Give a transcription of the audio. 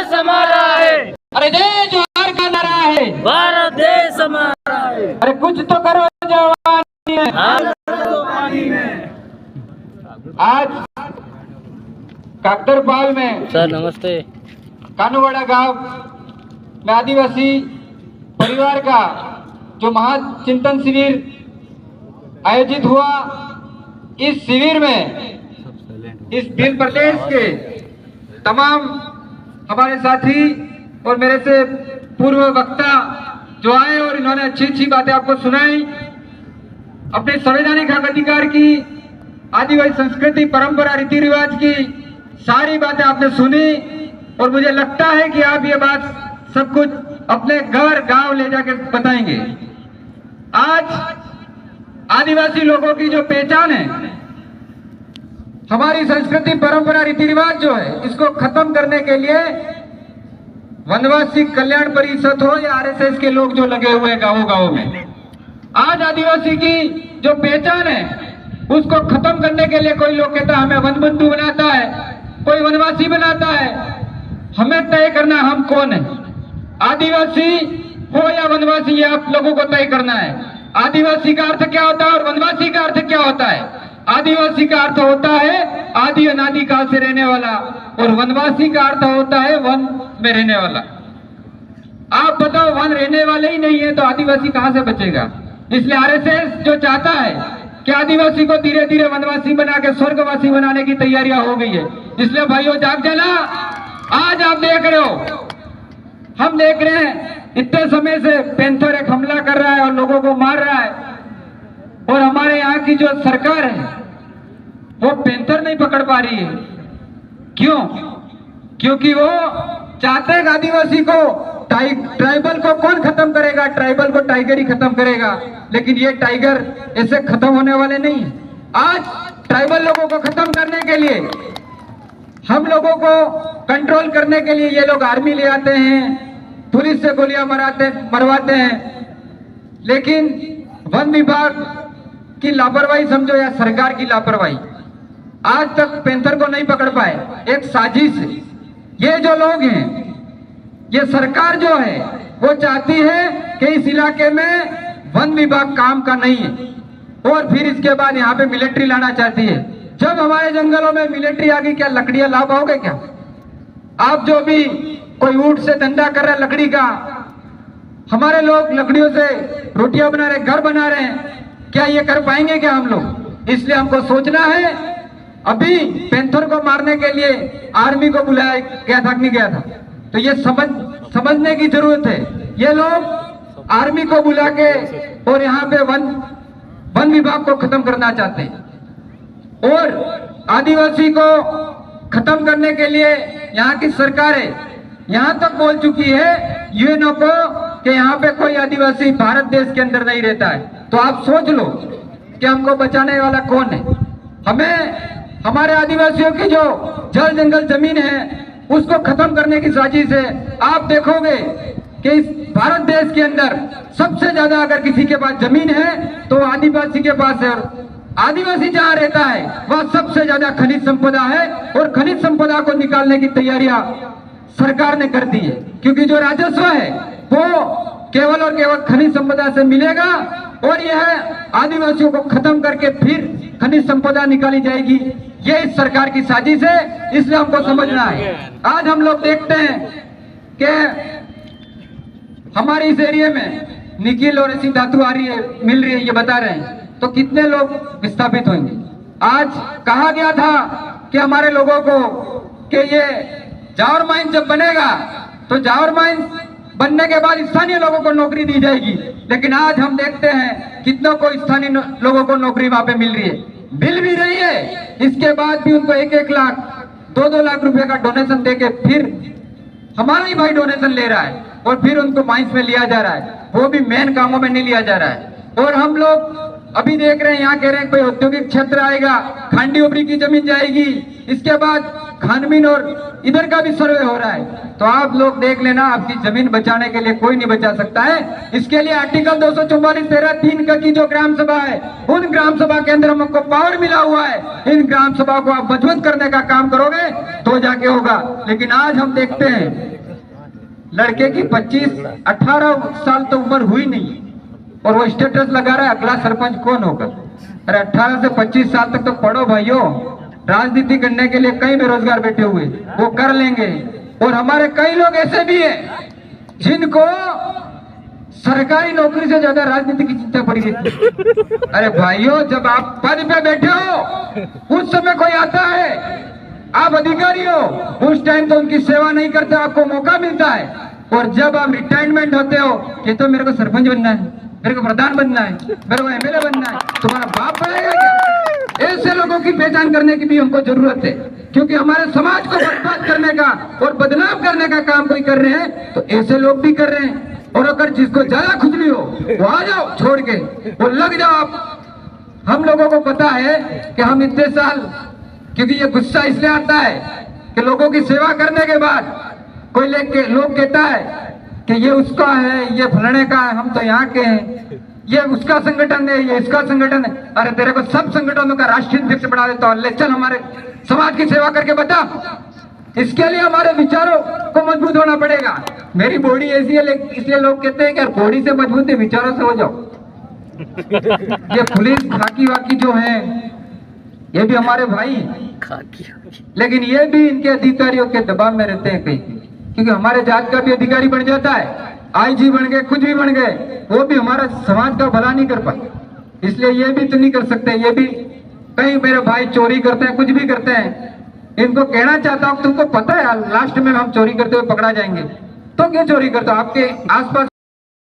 देश हमारा है। अरे जय जोहार का नारा है। भारत देश हमारा है। अरे कुछ तो करो जवानी है। आज काकरपाल में सर नमस्ते। कानूवाड़ा गांव में आदिवासी परिवार का जो महाचिंतन शिविर आयोजित हुआ, इस शिविर में इस भील प्रदेश के तमाम हमारे साथी और मेरे से पूर्व वक्ता जो आए और इन्होंने अच्छी अच्छी बातें आपको सुनाई, अपने संवैधानिक हक अधिकार की, आदिवासी संस्कृति परंपरा रीति रिवाज की सारी बातें आपने सुनी और मुझे लगता है कि आप ये बात सब कुछ अपने घर गांव ले जाके बताएंगे। आज आदिवासी लोगों की जो पहचान है, हमारी संस्कृति परंपरा रीति रिवाज जो है, इसको खत्म करने के लिए वनवासी कल्याण परिषद हो या आरएसएस के लोग जो लगे हुए हैं गांव गांव में, आज आदिवासी की जो पहचान है उसको खत्म करने के लिए कोई लोग कहता है हमें वन बंधु बनाता है, कोई वनवासी बनाता है। हमें तय करना हम कौन है, आदिवासी हो या वनवासी, ये आप लोगों को तय करना है। आदिवासी का अर्थ क्या होता है और वनवासी का अर्थ क्या होता है? आदिवासी का अर्थ होता है आदि अनादि काल से रहने वाला और वनवासी का अर्थ होता है वन में रहने वाला। आप बताओ, वन रहने वाले ही नहीं है तो आदिवासी कहां से बचेगा? इसलिए आरएसएस जो चाहता है कि आदिवासी को धीरे धीरे वनवासी बना के स्वर्गवासी बनाने की तैयारियां हो गई है। इसलिए भाइयों जाग जाना। आज आप देख रहे हो, हम देख रहे हैं इतने समय से पैंथर एक हमला कर रहा है और लोगों को मार रहा है, और हमारे यहाँ की जो सरकार है वो पैंथर नहीं पकड़ पा रही है। क्यों? क्योंकि वो चाहते हैं आदिवासी को, ट्राइबल को कौन खत्म करेगा? ट्राइबल को टाइगर ही खत्म करेगा, लेकिन ये टाइगर ऐसे खत्म होने वाले नहीं है। आज ट्राइबल लोगों को खत्म करने के लिए, हम लोगों को कंट्रोल करने के लिए ये लोग आर्मी ले आते हैं, पुलिस से गोलियां मरवाते हैं, लेकिन वन विभाग की लापरवाही समझो या सरकार की लापरवाही, आज तक पैंथर को नहीं पकड़ पाए। एक साजिश है। ये जो लोग हैं, ये सरकार जो है वो चाहती है कि इस इलाके में वन विभाग काम का नहीं है, और फिर इसके बाद यहाँ पे मिलिट्री लाना चाहती है। जब हमारे जंगलों में मिलिट्री आ गई, क्या लकड़ियां ला पाओगे क्या? आप जो भी कोई ऊंट से धंधा कर रहा है लकड़ी का, हमारे लोग लकड़ियों से रोटियां बना रहे, घर बना रहे हैं, क्या ये कर पाएंगे क्या हम लोग? इसलिए हमको सोचना है। अभी पैंथर को मारने के लिए आर्मी को बुलाया गया था कि नहीं गया था? तो ये समझने की जरूरत है। ये लोग आर्मी को बुला के और यहाँ पे वन विभाग को खत्म करना चाहते हैं, और आदिवासी को खत्म करने के लिए यहाँ की सरकारें यहाँ तक बोल चुकी है यूएनओ को कि यहाँ पे कोई आदिवासी भारत देश के अंदर नहीं रहता है। तो आप सोच लो कि हमको बचाने वाला कौन है? हमें हमारे आदिवासियों की जो जल जंगल जमीन है उसको खत्म करने की साजिश है। आप देखोगे कि इस भारत देश के अंदर सबसे ज्यादा अगर किसी के पास जमीन है तो आदिवासी के पास है, और आदिवासी जहाँ रहता है वह सबसे ज्यादा खनिज संपदा है, और खनिज संपदा को निकालने की तैयारियां सरकार ने कर दी है। क्योंकि जो राजस्व है वो केवल और केवल खनिज संपदा से मिलेगा, और यह आदिवासियों को खत्म करके फिर खनिज संपदा निकाली जाएगी। ये इस सरकार की साजिश है, इसलिए हमको समझना है। आज हम लोग देखते हैं कि हमारे इस एरिया में निकिल और ऐसी धातु आ रही है, मिल रही है, ये बता रहे हैं, तो कितने लोग विस्थापित होंगे? आज कहा गया था कि हमारे लोगों को कि ये जावर माइन जब बनेगा तो जावर माइन बनने के बाद स्थानीय लोगों को नौकरी दी जाएगी, लेकिन आज हम देखते हैं कितनों को स्थानीय लोगों को नौकरी वहां पे मिल रही है, मिल भी रही है। इसके बाद भी उनको 1-1 लाख 2-2 लाख रुपए का डोनेशन देके फिर हमारा ही भाई डोनेशन ले रहा है, और फिर उनको माइंस में लिया जा रहा है, वो भी मेन कामों में नहीं लिया जा रहा है। और हम लोग अभी देख रहे हैं, यहाँ कह रहे हैं कोई औद्योगिक क्षेत्र आएगा, खांडी ओबरी की जमीन जाएगी, इसके बाद खानवीन और इधर का भी सर्वे हो रहा है। तो आप लोग देख लेना, आपकी जमीन बचाने के लिए कोई नहीं बचा सकता है। इसके लिए आर्टिकल 244 तेरह 3 का की जो ग्राम सभा है, उन ग्राम सभा के अंदर हमको पावर मिला हुआ है। इन ग्राम सभा को आप मजबूत करने का काम करोगे तो जाके होगा। लेकिन आज हम देखते हैं लड़के की 25-18 साल तो उम्र हुई नहीं और वो स्टेटस लगा रहा है अगला सरपंच कौन होगा। अरे 18 से 25 साल तक तो पढ़ो भाइयों। राजनीति करने के लिए कई बेरोजगार बैठे हुए, वो कर लेंगे। और हमारे कई लोग ऐसे भी हैं जिनको सरकारी नौकरी से ज्यादा राजनीति की चिंता पड़ी रहती। अरे भाइयों, जब आप पद पे बैठे हो उस समय कोई आता है, आप अधिकारी हो, उस टाइम तो उनकी सेवा नहीं करते, आपको मौका मिलता है। और जब आप रिटायरमेंट होते हो कि तो मेरे को सरपंच बनना है, मेरे को प्रधान बनना है, मेरे को एमएलए बनना है, तुम्हारा बाप बनेगा क्या? ऐसे लोगों की पहचान करने की भी हमको जरूरत है, क्योंकि हमारे समाज को बर्बाद करने का और बदनाम करने का काम कोई कर रहे हैं तो ऐसे लोग भी कर रहे हैं। और अगर जिसको ज्यादा खुजली हो वो आ जाओ छोड़ के, वो लग जाओ आप। हम लोगों को पता है कि हम इतने साल, क्योंकि ये गुस्सा इसलिए आता है कि लोगों की सेवा करने के बाद कोई लोग कहता है कि ये उसका है, ये फलाने का है, हम तो यहाँ के हैं, ये उसका संगठन है, ये इसका संगठन है। अरे तेरे को सब संगठनों का राष्ट्रीय अध्यक्ष बना देता हूँ, ले चल हमारे समाज की सेवा करके बता। इसके लिए हमारे विचारों को मजबूत होना पड़ेगा। मेरी बॉडी ऐसी है इसलिए लोग कहते हैं कि बॉडी से मजबूत है, विचारों से हो जाओ। ये पुलिस खाकी वाकी जो है ये भी हमारे भाई, लेकिन ये भी इनके अधिकारियों के दबाव में रहते हैं कहीं, क्योंकि हमारे जात का भी अधिकारी बन जाता है, आईजी बन गए, कुछ भी बन गए, वो भी हमारा समाज का भला नहीं कर पाए। इसलिए ये भी तो नहीं कर सकते। ये भी कई मेरे भाई चोरी करते हैं, कुछ भी करते हैं। इनको कहना चाहता हूँ तुमको पता है लास्ट में हम चोरी करते हुए पकड़ा जाएंगे, तो क्यों चोरी करते हो? आपके आसपास